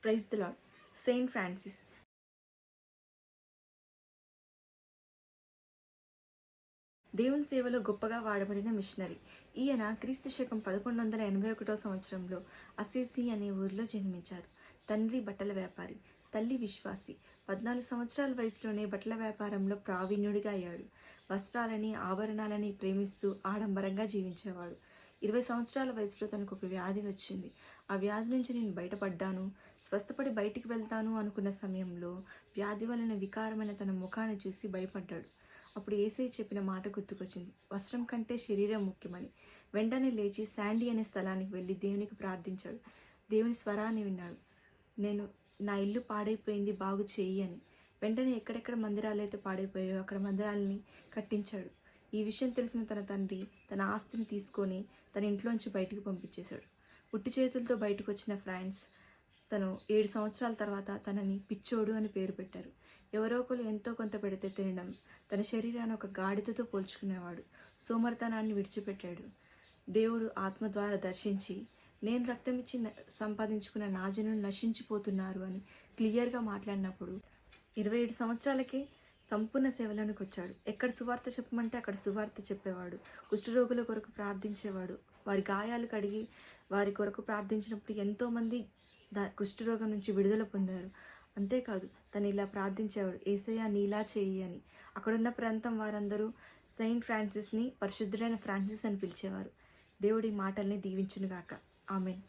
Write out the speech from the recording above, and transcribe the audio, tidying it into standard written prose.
Praise the lord. Saint Francis దేవుని సేవలో గొప్పగా వాడబడిన మిషనరీ. ఈయన క్రీస్తు శకం 1181 సంవత్సరంలో అసేసి అనే ఊరిలో జన్మించారు. తండ్రి బట్టల వ్యాపారి, తల్లి విశ్వాసి. 14 సంవత్సరాల వయసులోనే బట్టల వ్యాపారంలో ప్రావీణ్యుడిగా అయ్యాడు. వస్త్రాలని, ఆభరణాలని ప్రేమిస్తూ ఆడంబరంగా జీవించేవాడు. 20 సంవత్సరాల వయసులో తనకు ఒక వ్యాధి వచ్చింది. ఆ వ్యాధి నుంచి నేను బయటపడ్డాను, స్వస్థపడి బయటికి వెళ్తాను అనుకున్న సమయంలో వ్యాధి వలన వికారమైన తన ముఖాన్ని చూసి భయపడ్డాడు. అప్పుడు యేసయ్య చెప్పిన మాట గుర్తుకొచ్చింది, వస్త్రం కంటే శరీరం ముఖ్యమని. వెంటనే లేచి శాండీ అనే స్థలానికి వెళ్ళి దేవునికి ప్రార్థించాడు. దేవుని స్వరాన్ని విన్నాడు, నేను నా ఇల్లు పాడైపోయింది, బాగు చేయి అని. వెంటనే ఎక్కడెక్కడ మందిరాలు అయితే పాడైపోయాయో అక్కడ మందిరాలని కట్టించాడు. ఈ విషయం తెలిసిన తన తండ్రి తన ఆస్తిని తీసుకొని తన ఇంట్లోంచి బయటికి పంపించేశాడు. ఉట్టి చేతులతో బయటకు వచ్చిన ఫ్రాన్స్ తను 7 సంవత్సరాల తర్వాత తనని పిచ్చోడు అని పేరు పెట్టారు. ఎవరో ఒకరు ఎంతో కొంత పెడితే తినడం, తన శరీరాన్ని ఒక గాడిదతో పోల్చుకునేవాడు. సోమర్తనాన్ని విడిచిపెట్టాడు. దేవుడు ఆత్మ ద్వారా దర్శించి, నేను రక్తం ఇచ్చి సంపాదించుకున్న నా జనులు నశించిపోతున్నారు అని క్లియర్గా మాట్లాడినప్పుడు 27 సంవత్సరాలకే సంపూర్ణ సేవలోనికి వచ్చాడు. ఎక్కడ సువార్త చెప్పమంటే అక్కడ సువార్త చెప్పేవాడు. కుష్ఠరోగుల కొరకు ప్రార్థించేవాడు. వారి గాయాలు కడిగి వారి కొరకు ప్రార్థించినప్పుడు ఎంతోమంది కుష్ఠరోగం నుంచి విడుదల పొందారు. అంతేకాదు తను ఇలా ప్రార్థించేవాడు, యేసయ్య నీలా చేయి అని. అక్కడున్న ప్రాంతం వారందరూ సెయింట్ ఫ్రాన్సిస్ని పరిశుద్ధుడైన ఫ్రాన్సిస్ అని పిలిచేవారు. దేవుడి మాటల్ని దీవించునుగాక. ఆమెన్.